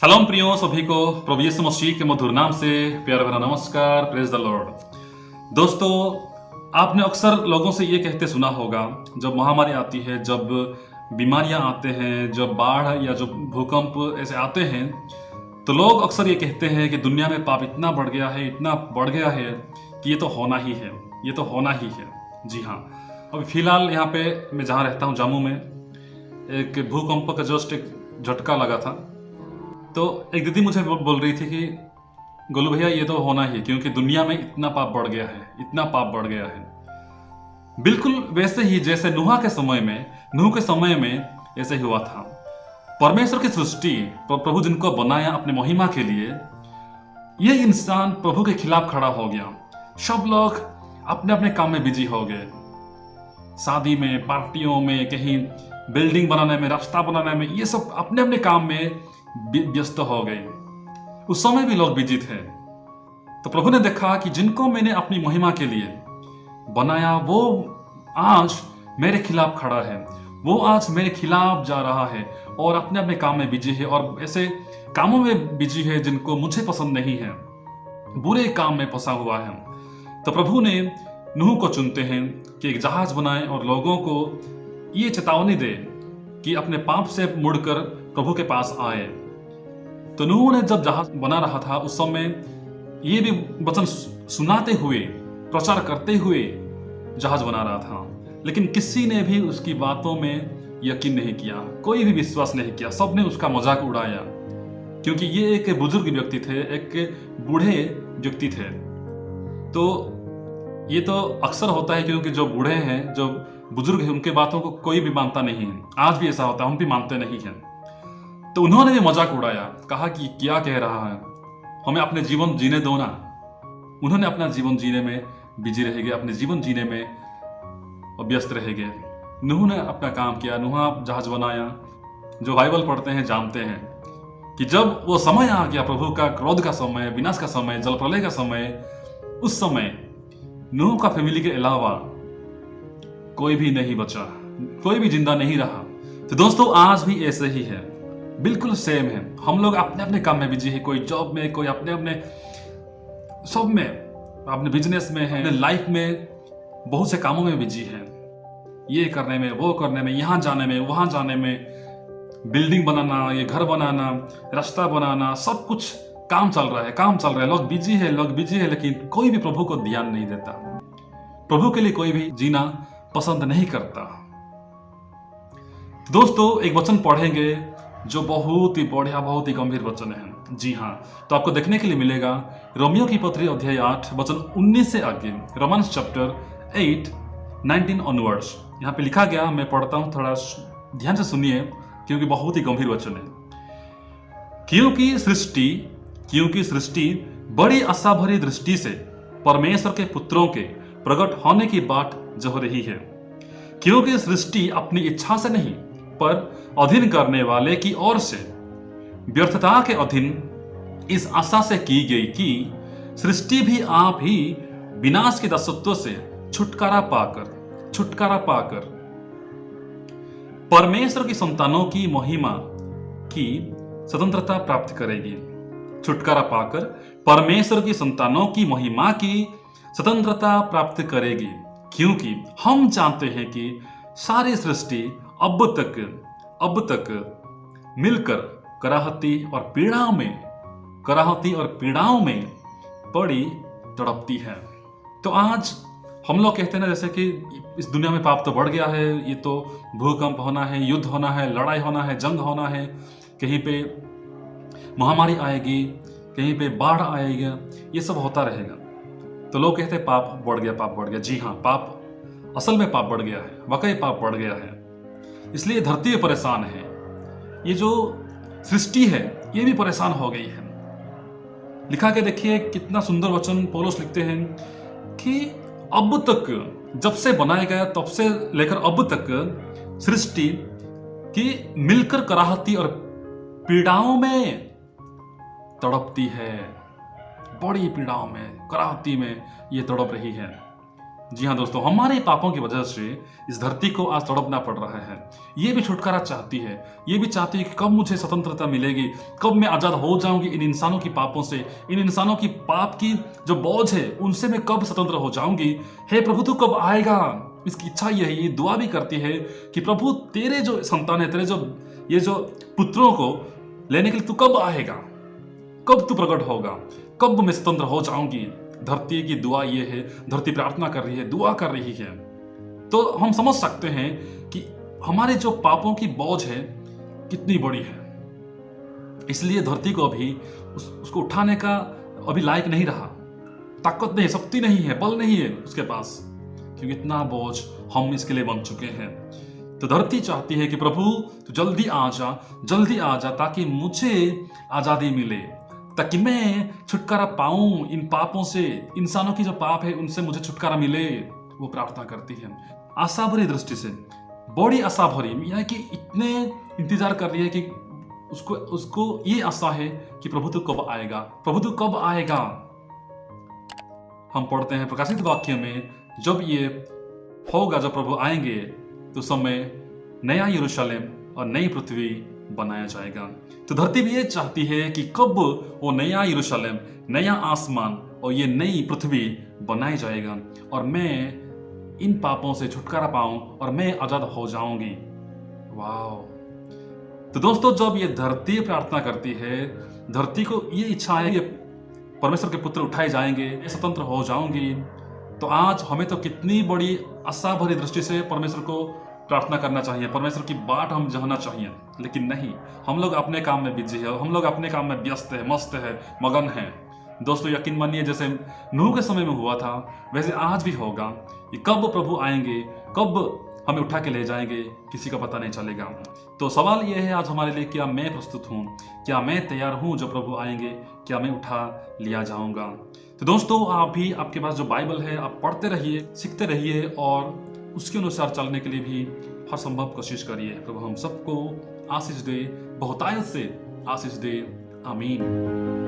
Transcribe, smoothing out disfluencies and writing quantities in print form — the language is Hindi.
सलाम प्रियो सभी को प्रभु यीशु मसीह के मधुर नाम से प्यार भरा नमस्कार। Praise the Lord. दोस्तों, आपने अक्सर लोगों से ये कहते सुना होगा, जब महामारी आती है, जब बीमारियां आते हैं, जब बाढ़ या जो भूकंप ऐसे आते हैं, तो लोग अक्सर ये कहते हैं कि दुनिया में पाप इतना बढ़ गया है, इतना बढ़ गया है कि ये तो होना ही है, ये तो होना ही है। जी हाँ, अभी फिलहाल यहाँ पे मैं जहाँ रहता हूँ जामू में, एक भूकंप का जस्ट एक झटका लगा था। तो एक दीदी मुझे बोल रही थी कि गोलू भैया ये तो होना ही, क्योंकि दुनिया में इतना पाप बढ़ गया है, इतना पाप बढ़ गया है। बिल्कुल वैसे ही जैसे नूह के समय में ऐसे ही हुआ था। परमेश्वर की सृष्टि, प्रभु जिनको बनाया अपने महिमा के लिए, ये इंसान प्रभु के खिलाफ खड़ा हो गया। सब लोग अपने अपने काम में बिजी हो गए, शादी में, पार्टियों में, कहीं बिल्डिंग बनाने में, रास्ता बनाने में, ये सब अपने अपने काम में व्यस्त हो गए। उस समय भी लोग बिजी थे। तो प्रभु ने देखा कि जिनको मैंने अपनी महिमा के लिए बनाया, वो आज मेरे खिलाफ खड़ा है, वो आज मेरे खिलाफ जा रहा है और अपने अपने काम में बिजी है, और ऐसे कामों में बिजी है जिनको मुझे पसंद नहीं है, बुरे काम में फंसा हुआ है। तो प्रभु ने नूह को चुनते हैं कि एक जहाज बनाए और लोगों को ये चेतावनी दे कि अपने पाप से मुड़कर प्रभु के पास आए। तो नूह ने जब जहाज बना रहा था, उस समय ये भी वचन सुनाते हुए, प्रचार करते हुए जहाज बना रहा था, लेकिन किसी ने भी उसकी बातों में यकीन नहीं किया, कोई भी विश्वास नहीं किया। सबने उसका मजाक उड़ाया, क्योंकि ये एक बुजुर्ग व्यक्ति थे, एक बूढ़े व्यक्ति थे। तो ये तो अक्सर होता है, क्योंकि जो बूढ़े हैं, जो बुजुर्ग हैं, उनके बातों को कोई भी मानता नहीं है। आज भी ऐसा होता है, हम भी मानते नहीं हैं। तो उन्होंने भी मजाक उड़ाया, कहा कि क्या कह रहा है, हमें अपने जीवन जीने दो ना। उन्होंने अपना जीवन जीने में बिजी रह गए, अपने जीवन जीने में व्यस्त रह गए। नूह ने अपना काम किया, नूह जहाज बनाया। जो बाइबल पढ़ते हैं जानते हैं कि जब वो समय आ गया, प्रभु का क्रोध का समय, विनाश का समय, जल प्रलय का समय, उस समय नूह का फैमिली के अलावा कोई भी नहीं बचा, कोई भी जिंदा नहीं रहा। तो दोस्तों, आज भी ऐसे ही है, बिल्कुल सेम है। हम लोग अपने अपने काम में बिजी है, कोई जॉब में, कोई अपने अपने सब में, अपने बिजनेस में है, अपने लाइफ में बहुत से कामों में बिजी है, ये करने में, वो करने में, यहाँ जाने में, वहां जाने में, बिल्डिंग बनाना, ये घर बनाना, रास्ता बनाना, सब कुछ काम चल रहा है, काम चल रहा है। लोग बिजी है, लेकिन कोई भी प्रभु को ध्यान नहीं देता, प्रभु के लिए कोई भी जीना पसंद नहीं करता। दोस्तों, एक वचन पढ़ेंगे जो बहुत ही बढ़िया, बहुत ही गंभीर वचन है। जी हाँ, तो आपको देखने के लिए मिलेगा रोमियो की पत्री अध्याय 8 वचन 19 से आगे, रोमन्स चैप्टर 8 19 ऑनवर्ड्स। यहाँ पे लिखा गया, मैं पढ़ता हूँ, थोड़ा ध्यान से सुनिए, क्योंकि बहुत ही गंभीर वचन है। क्योंकि सृष्टि बड़ी आशा भरी दृष्टि से परमेश्वर के पुत्रों के प्रकट होने की बाट जो रही है, क्योंकि सृष्टि अपनी इच्छा से नहीं, पर अधीन करने वाले की ओर से व्यर्थता के अधीन इस आशा से की गई कि सृष्टि भी आप ही विनाश के दासत्व से छुटकारा पाकर परमेश्वर की संतानों की महिमा की स्वतंत्रता प्राप्त करेगी। छुटकारा पाकर परमेश्वर की संतानों की महिमा की स्वतंत्रता प्राप्त करेगी, क्योंकि हम जानते हैं कि सारी सृष्टि अब तक मिलकर कराहती और पीड़ाओं में पड़ी तड़पती है। तो आज हम लोग कहते हैं ना, जैसे कि इस दुनिया में पाप तो बढ़ गया है, ये तो भूकंप होना है, युद्ध होना है, लड़ाई होना है, जंग होना है, कहीं पे महामारी आएगी, कहीं पे बाढ़ आएगा, ये सब होता रहेगा। तो लोग कहते हैं पाप बढ़ गया। जी हाँ, पाप असल में पाप बढ़ गया है, वाकई पाप बढ़ गया है, इसलिए धरती भी परेशान है, ये जो सृष्टि है ये भी परेशान हो गई है। लिखा के देखिए, कितना सुंदर वचन पौलुस लिखते हैं कि अब तक, जब से बनाया गया तब से लेकर अब तक सृष्टि की मिलकर कराहती और पीड़ाओं में तड़पती है, बड़ी पीड़ाओं में, कराहती में ये तड़प रही है। जी हाँ दोस्तों, हमारे पापों की वजह से इस धरती को आज तड़पना पड़ रहा है। ये भी छुटकारा चाहती है, ये भी चाहती है कि कब मुझे स्वतंत्रता मिलेगी, कब मैं आज़ाद हो जाऊंगी इन इंसानों की पापों से, इन इंसानों की पाप की जो बोझ है उनसे मैं कब स्वतंत्र हो जाऊंगी। हे प्रभु तू कब आएगा। इसकी इच्छा ये है, ये दुआ भी करती है कि प्रभु तेरे जो संतान है, तेरे जो पुत्रों को लेने के लिए तू कब आएगा, कब तू प्रकट होगा, कब मैं स्वतंत्र हो जाऊंगी। धरती की दुआ ये है, धरती प्रार्थना कर रही है, दुआ कर रही है। तो हम समझ सकते हैं कि हमारे जो पापों की बोझ है कितनी बड़ी है। इसलिए धरती को अभी उसको उठाने का अभी लायक नहीं रहा, ताकत नहीं, शक्ति नहीं है, बल नहीं है उसके पास, क्योंकि इतना बोझ हम इसके लिए बन चुके हैं। तो धरती चाहती है कि प्रभु तू जल्दी आ जा, ताकि मुझे आजादी मिले, ताकि मैं छुटकारा पाऊं इन पापों से, इंसानों की जो पाप है उनसे मुझे छुटकारा मिले। वो प्रार्थना करती है आशा भरी दृष्टि से, बड़ी आशा भरी, यानी कि इतने इंतजार कर रही है कि उसको ये आशा है कि प्रभु तू कब आएगा, प्रभु तू कब आएगा। हम पढ़ते हैं प्रकाशित वाक्य में, जब ये होगा, जब प्रभु आएंगे तो समय नया यरूशलेम और नई पृथ्वी बनाया जाएगा। तो धरती भी ये चाहती है कि कब वो नया यरूशलेम, नया आसमान और ये नई पृथ्वी बनाई जाएगा और मैं इन पापों से छुटकारा पाऊं और मैं आजाद हो जाऊंगी। वाह। तो दोस्तों, जब ये धरती प्रार्थना करती है, धरती को ये इच्छा है कि परमेश्वर के पुत्र उठाए जाएंगे, स्वतंत्र हो जाऊंगी, तो आज हमें तो कितनी बड़ी आशा भरी दृष्टि से परमेश्वर को प्रार्थना करना चाहिए, परमेश्वर की बाट हम जानना चाहिए। लेकिन नहीं, हम लोग अपने काम में बिजी है, हम लोग अपने काम में व्यस्त है, मस्त है, मगन है। दोस्तों यकीन मानिए, जैसे नूह के समय में हुआ था वैसे आज भी होगा। ये कब प्रभु आएंगे, कब हमें उठा के ले जाएंगे, किसी का पता नहीं चलेगा। तो सवाल यह है आज हमारे लिए, क्या मैं प्रस्तुत हूँ, क्या मैं तैयार हूँ, जब प्रभु आएंगे क्या मैं उठा लिया जाऊंगा। तो दोस्तों, आप भी, आपके पास जो बाइबल है आप पढ़ते रहिए, सीखते रहिए और उसके अनुसार चलने के लिए भी हर संभव कोशिश करिए। प्रभु हम सबको आशीष दे, बहुतायत से आशीष दे। आमीन।